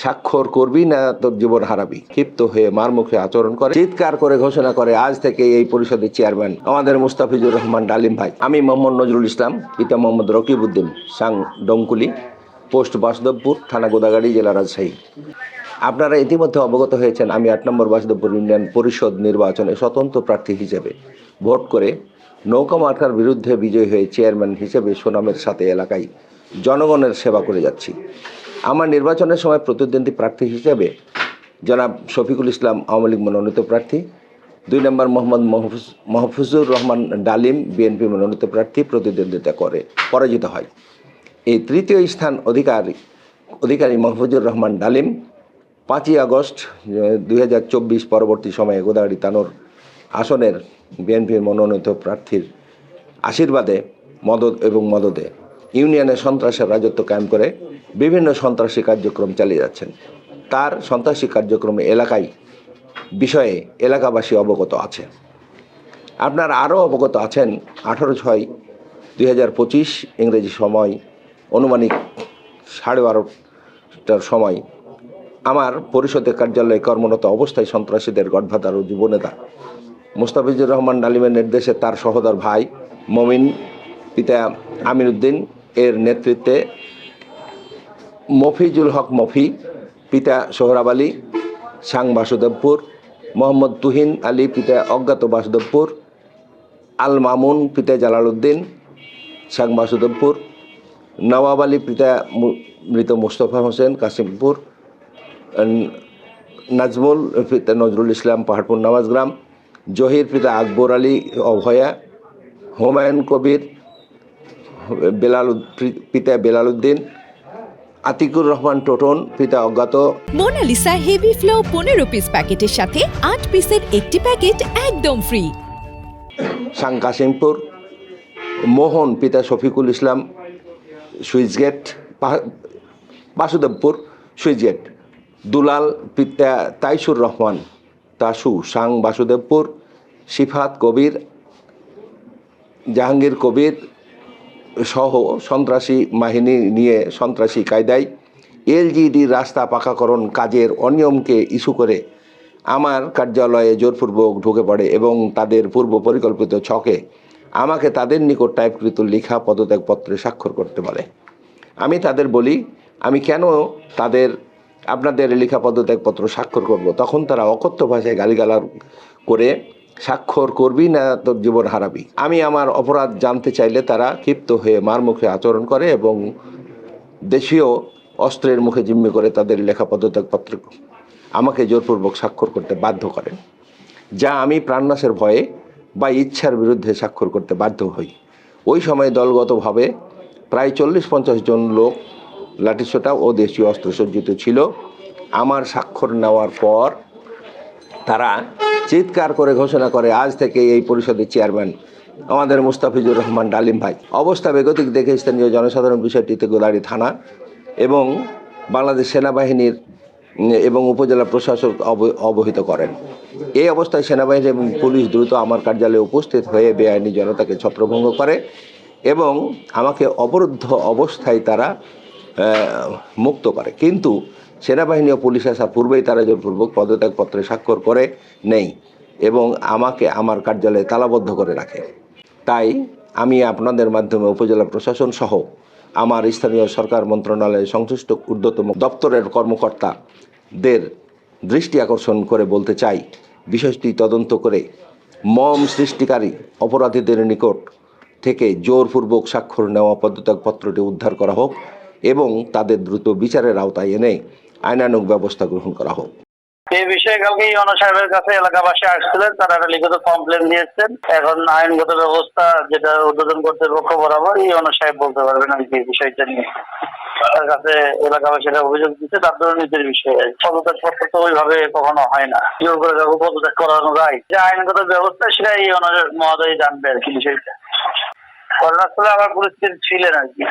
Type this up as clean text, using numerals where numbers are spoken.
স্বাক্ষর করবি না তোর জীবন হারাবি। ক্ষিপ্ত হয়ে মারমুখে আচরণ করে, চিৎকার করে ঘোষণা করে আজ থেকে এই পরিষদের চেয়ারম্যান আমাদের মুস্তাফিজুর রহমান ডালিম ভাই। আমি মোহাম্মদ নজরুল ইসলাম, পিতা মোহাম্মদ রকিবউদ্দিন, সাং ডোমকুলি, পোস্ট বাসুদেবপুর, থানা গোদাগাড়ি, জেলা রাজশাহী। আপনারা ইতিমধ্যে অবগত হয়েছেন আমি ৮ নম্বর বাসুদেবপুর ইউনিয়ন পরিষদ নির্বাচনে স্বতন্ত্র প্রার্থী হিসেবে ভোট করে নৌকা মার্কার বিরুদ্ধে বিজয়ী হয়ে চেয়ারম্যান হিসেবে সুনামের সাথে এলাকায় জনগণের সেবা করে যাচ্ছি। আমার নির্বাচনের সময় প্রতিদ্বন্দ্বী প্রার্থী হিসেবে জনাব শফিকুল ইসলাম আওয়ামী লীগ মনোনীত প্রার্থী, ২ নম্বর মোহাম্মদ মাহফুজুর রহমান ডালিম বিএনপি মনোনীত প্রার্থী প্রতিদ্বন্দ্বিতা করে পরাজিত হয়। এই তৃতীয় স্থান অধিকারী মাহফুজুর রহমান ডালিম ৫ই আগস্ট ২০২৪ পরবর্তী সময়ে গোদাগাড়ি তানোর আসনের বিএনপির মনোনীত প্রার্থীর আশীর্বাদে মদদে ইউনিয়নে সন্ত্রাসের রাজত্ব কায়েম করে বিভিন্ন সন্ত্রাসী কার্যক্রম চালিয়ে যাচ্ছেন। তার সন্ত্রাসী কার্যক্রমে বিষয়ে এলাকাবাসী অবগত আছে। আপনারা আরও অবগত আছেন 18/6/2025 ইংরেজি সময় অনুমানিক 12:30টার সময় আমার পরিষদের কার্যালয়ে কর্মরত অবস্থায় সন্ত্রাসীদের গডফাদার ও যুবনেতা মুস্তাফিজুর রহমান ডালিমের নির্দেশে তার সহোদর ভাই মমিন, পিতা আমির উদ্দিন এর নেতৃত্বে মফিজুল হক মফি, পিতা সোহরাব আলী, সাং বাসুদেবপুর, মোহাম্মদ তুহিন আলী, পিতা অজ্ঞাত বাসুদেবপুর, আল মামুন, পিতা জালালউদ্দিন, সাং বাসুদেবপুর, নওয়াব আলী, পিতা মৃত মুস্তফা হোসেন, কাশিমপুর, নাজমুল, পিতা নজরুল ইসলাম, পাহাড়পুর নওয়াজগ্রাম, জহির, পিতা আকবর আলী, অভয়া, হুমায়ুন কবির, পিতা বেলালউদ্দিন, আতিকুর রহমান টোটন, পিতা অজ্ঞাত। মোনালিসা হেভি ফ্লো 15 পিস প্যাকেটের সাথে 8 পিসের একটি প্যাকেট একদম ফ্রি। সাং কাশিমপুর, মোহন, পিতা শফিকুল ইসলাম, সুইচগেট, বাসুদেবপুর, সুইচগেট, দুলাল, পিতা তাইসুর রহমান, তাসু, সাং বাসুদেবপুর, সিফাত কবির, জাহাঙ্গীর কবির সহ সন্ত্রাসী বাহিনী নিয়ে সন্ত্রাসী কায়দায় এলজিডি রাস্তা পাকাকরণ কাজের অনিয়মকে ইস্যু করে আমার কার্যালয়ে জোরপূর্বক ঢুকে পড়ে এবং তাদের পূর্ব পরিকল্পিত ছকে আমাকে তাদের নিকট টাইপকৃত লেখা পদত্যাগপত্রে স্বাক্ষর করতে বলে। আমি তাদের বলি আমি কেন আপনাদের লেখা পদত্যাগপত্র স্বাক্ষর করব। তখন তারা অকথ্য ভাষায় গালিগালাজ করে স্বাক্ষর করবি না তোর জীবন হারাবি। আমি আমার অপরাধ জানতে চাইলে তারা ক্ষিপ্ত হয়ে মারমুখে আচরণ করে এবং দেশীয় অস্ত্রের মুখে জিম্মি করে তাদের লেখা পদত্যাগপত্র আমাকে জোরপূর্বক স্বাক্ষর করতে বাধ্য করেন, যা আমি প্রাণনাশের ভয়ে বা ইচ্ছার বিরুদ্ধে স্বাক্ষর করতে বাধ্য হই। ওই সময় দলগতভাবে প্রায় 40-50 জন লোক লাঠিসোঁটা ও দেশীয় অস্ত্র সজ্জিত ছিল। আমার স্বাক্ষর নেওয়ার পর তারা চিৎকার করে ঘোষণা করে আজ থেকে এই পরিষদের চেয়ারম্যান আমাদের মুস্তাফিজুর রহমান ডালিম ভাই। অবস্থা বেগতিক দেখে স্থানীয় জনসাধারণ বিষয়টিতে গোদাগাড়ি থানা এবং বাংলাদেশ সেনাবাহিনীর এবং উপজেলা প্রশাসক অবহিত করেন। এই অবস্থায় সেনাবাহিনী এবং পুলিশ দ্রুত আমার কার্যালয়ে উপস্থিত হয়ে বেআইনি জনতাকে ছত্রভঙ্গ করে এবং আমাকে অবরুদ্ধ অবস্থায় তারা মুক্ত করে। কিন্তু সেনাবাহিনী ও পুলিশ আসার পূর্বেই তারা জোরপূর্বক পদত্যাগপত্রে স্বাক্ষর করে নেই এবং আমাকে আমার কার্যালয়ে তালাবদ্ধ করে রাখে। তাই আমি আপনাদের মাধ্যমে উপজেলা প্রশাসন সহ আমার স্থানীয় সরকার মন্ত্রণালয়ের সংশ্লিষ্ট ঊর্ধ্বতন দপ্তরের কর্মকর্তাদের দৃষ্টি আকর্ষণ করে বলতে চাই, বিষয়টি তদন্ত করে মম সৃষ্টিকারী অপরাধীদের নিকট থেকে জোরপূর্বক স্বাক্ষর নেওয়া পদত্যাগপত্রটি উদ্ধার করা হোক এবং তাদের দ্রুত বিচারের আওতায় এনে আইনানুগ ব্যবস্থা গ্রহণ করা হোক। এই বিষয়ে কালকে ইউনো সাহেবের কাছে এলাকাবাসী আসছিলেন, তারা একটা লিখিত কমপ্লেন দিয়েছেন। এখন আইনগত ব্যবস্থা যেটা উদ্বোধন কর্তৃপক্ষ বরাবর ইউনো সাহেব বলতে পারবেন আর কি বিষয়টা নিয়ে। তার কাছে এলাকাবাসীরা অভিযোগ দিচ্ছে তার দুর্নীতির বিষয়ে। পদত্যাগপত্র তো ওইভাবে কখনো হয় না, জোর করে কাউকে পদত্যাগ করানো যায়। যে আইনগত ব্যবস্থা সেটা ইউনো মহোদয় জানবে আর কি বিষয়টা। ঘটনাস্থলে আমার পরিস্থিতি ছিলেন আর কি।